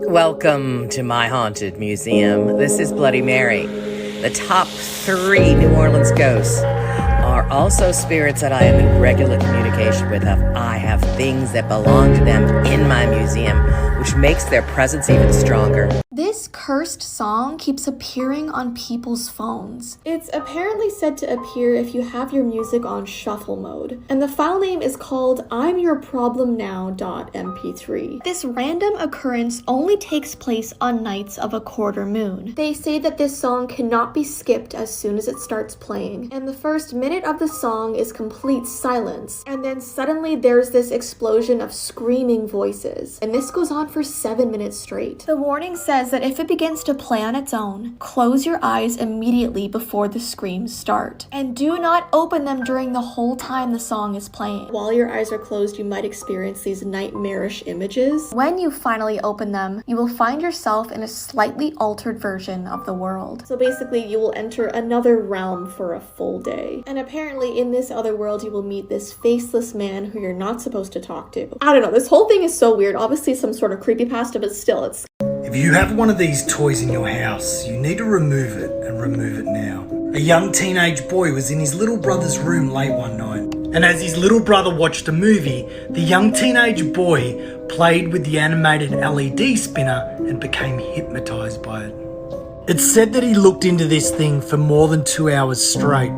Welcome to my haunted museum. This is Bloody Mary. The top 3 New Orleans ghosts are also spirits that I am in regular communication with. I have things that belong to them in my museum, which makes their presence even stronger. This cursed song keeps appearing on people's phones. It's apparently said to appear if you have your music on shuffle mode, and the file name is called imyourproblemnow.mp3. This random occurrence only takes place on nights of a quarter moon. They say that this song cannot be skipped as soon as it starts playing, and the first minute of the song is complete silence, and then suddenly there's this explosion of screaming voices, and this goes on for 7 minutes straight. The warning says that if it begins to play on its own, close your eyes immediately before the screams start. And do not open them during the whole time the song is playing. While your eyes are closed, you might experience these nightmarish images. When you finally open them, you will find yourself in a slightly altered version of the world. So basically, you will enter another realm for a full day. And apparently, in this other world, you will meet this faceless man who you're not supposed to talk to. I don't know, this whole thing is so weird. Obviously, some sort of creepypasta, but still, it's... If you have one of these toys in your house, you need to remove it, and remove it now. A young teenage boy was in his little brother's room late one night, and as his little brother watched a movie, the young teenage boy played with the animated LED spinner and became hypnotized by it. It's said that he looked into this thing for more than 2 hours straight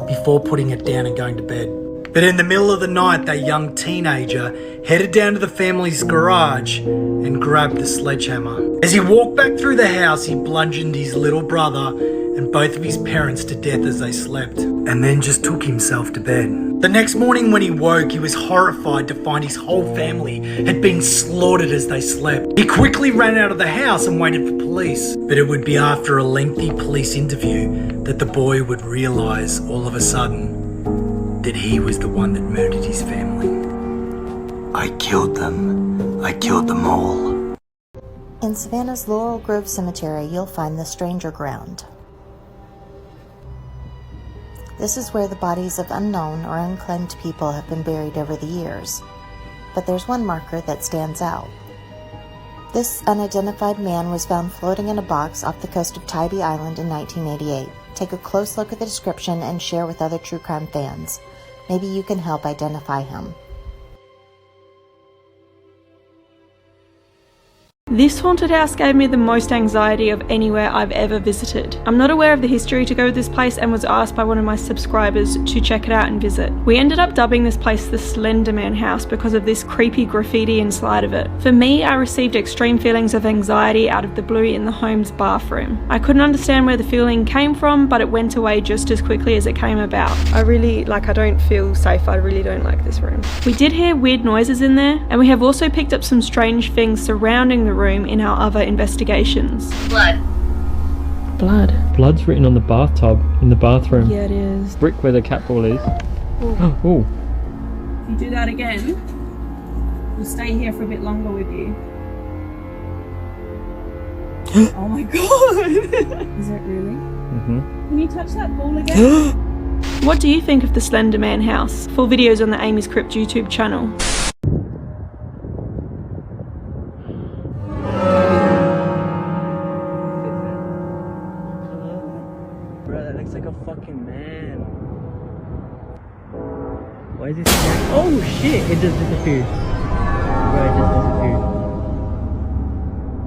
before putting it down and going to bed. But in the middle of the night, that young teenager headed down to the family's garage and grabbed the sledgehammer. As he walked back through the house, he bludgeoned his little brother and both of his parents to death as they slept, and then just took himself to bed. The next morning when he woke, he was horrified to find his whole family had been slaughtered as they slept. He quickly ran out of the house and waited for police, but it would be after a lengthy police interview that the boy would realise all of a sudden that he was the one that murdered his family. I killed them. I killed them all. In Savannah's Laurel Grove Cemetery, you'll find the Stranger Ground. This is where the bodies of unknown or unclaimed people have been buried over the years. But there's one marker that stands out. This unidentified man was found floating in a box off the coast of Tybee Island in 1988. Take a close look at the description and share with other true crime fans. Maybe you can help identify him. This haunted house gave me the most anxiety of anywhere I've ever visited. I'm not aware of the history to go to this place and was asked by one of my subscribers to check it out and visit. We ended up dubbing this place the Slender Man House because of this creepy graffiti inside of it. For me, I received extreme feelings of anxiety out of the blue in the home's bathroom. I couldn't understand where the feeling came from, but it went away just as quickly as it came about. I don't feel safe. I really don't like this room. We did hear weird noises in there, and we have also picked up some strange things surrounding the room in our other investigations. Blood. Blood's written on the bathtub in the bathroom. Yeah, it is. Brick where the cat ball is. Ooh. If you do that again, we'll stay here for a bit longer with you. Oh my god! Is it really? Mm-hmm. Can you touch that ball again? What do you think of the Slender Man House? Full videos on the Amy's Crypt YouTube channel. Bro, that looks like a fucking man. Why is he staring? Oh shit! It just disappeared. Bro, it just disappeared.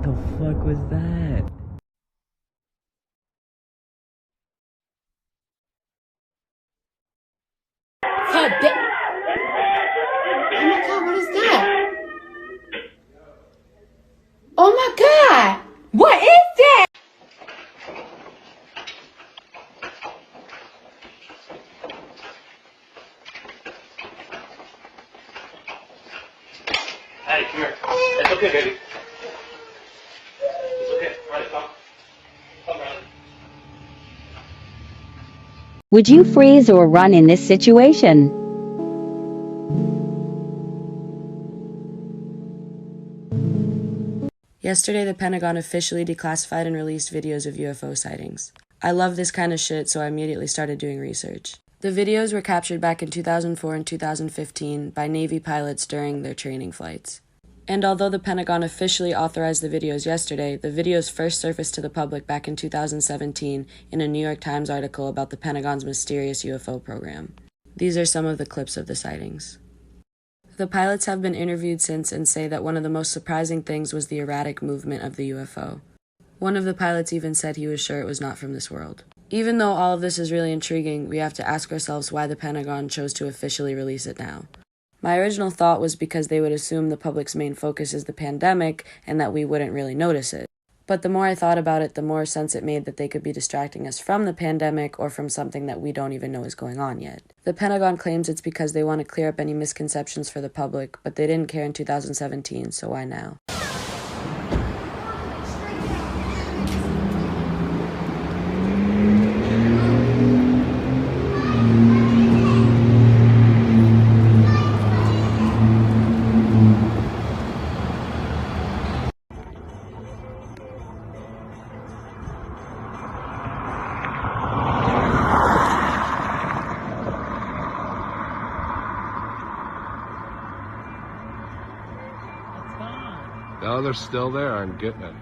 The fuck was that? God damn. Oh my god, what is that? Oh my god! What is that? Hey, come here. It's okay, baby. It's okay. Alright, come. Come, Riley. Would you freeze or run in this situation? Yesterday, the Pentagon officially declassified and released videos of UFO sightings. I love this kind of shit, so I immediately started doing research. The videos were captured back in 2004 and 2015 by Navy pilots during their training flights. And although the Pentagon officially authorized the videos yesterday, the videos first surfaced to the public back in 2017 in a New York Times article about the Pentagon's mysterious UFO program. These are some of the clips of the sightings. The pilots have been interviewed since and say that one of the most surprising things was the erratic movement of the UFO. One of the pilots even said he was sure it was not from this world. Even though all of this is really intriguing, we have to ask ourselves why the Pentagon chose to officially release it now. My original thought was because they would assume the public's main focus is the pandemic and that we wouldn't really notice it. But the more I thought about it, the more sense it made that they could be distracting us from the pandemic or from something that we don't even know is going on yet. The Pentagon claims it's because they want to clear up any misconceptions for the public, but they didn't care in 2017, so why now? No, they're still there. I'm getting it.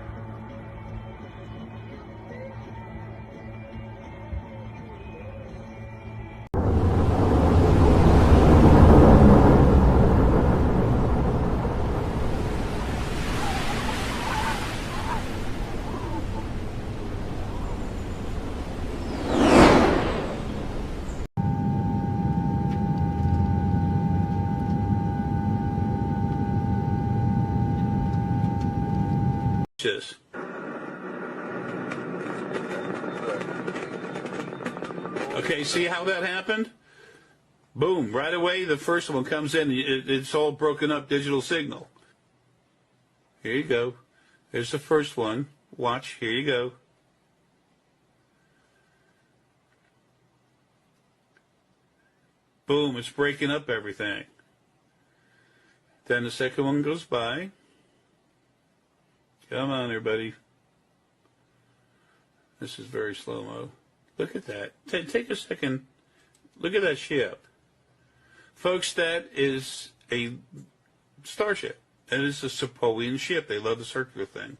Okay, see how that happened? Boom, right away the first one comes in, it's all broken up digital signal. Here you go. There's the first one. Watch, here you go. Boom, it's breaking up everything. Then the second one goes by. Come on, everybody. This is very slow-mo. Look at that. Take a second. Look at that ship. Folks, that is a starship. That is a Sepoian ship. They love the circular thing.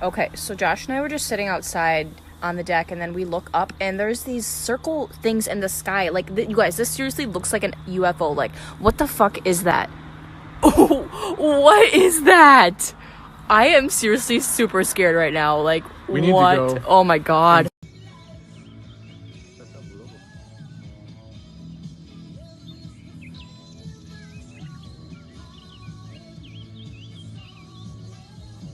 Okay, so Josh and I were just sitting outside on the deck, and then we look up, and there's these circle things in the sky. Like, you guys, this seriously looks like an UFO. Like, what the fuck is that? Oh, what is that? I am seriously super scared right now. Like, we need what? to go. Oh my god.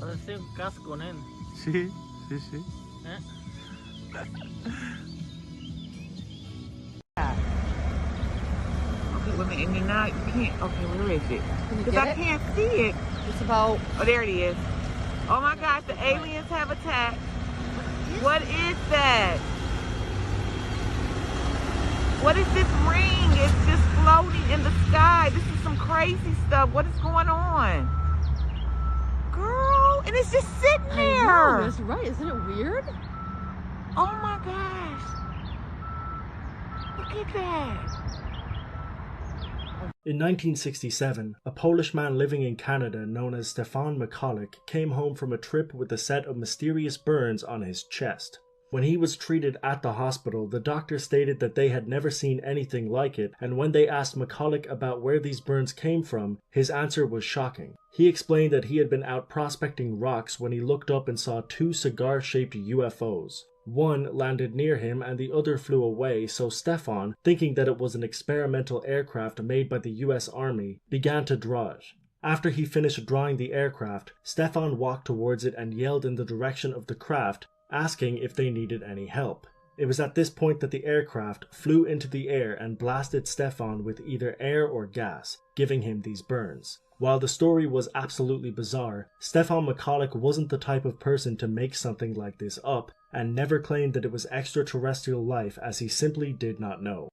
Parece un casco, nen. Sí, sí, sí. Okay, wait a minute, and then now you can't. Okay, where is it? Because I can't see it. It's about... Oh, there it is. Oh my gosh, the aliens have attacked. What is that? What is this ring? It's just floating in the sky. This is some crazy stuff. What is going on? Girl, and it's just sitting there. I know, that's right. Isn't it weird? Oh my gosh. Look at that. In 1967, a Polish man living in Canada known as Stefan Michalek came home from a trip with a set of mysterious burns on his chest. When he was treated at the hospital, the doctor stated that they had never seen anything like it, and when they asked Michalek about where these burns came from, his answer was shocking. He explained that he had been out prospecting rocks when he looked up and saw two cigar-shaped UFOs. One landed near him and the other flew away, so Stefan, thinking that it was an experimental aircraft made by the US Army, began to draw it. After he finished drawing the aircraft, Stefan walked towards it and yelled in the direction of the craft, asking if they needed any help. It was at this point that the aircraft flew into the air and blasted Stefan with either air or gas, giving him these burns. While the story was absolutely bizarre, Stefan Michalek wasn't the type of person to make something like this up, and never claimed that it was extraterrestrial life, as he simply did not know.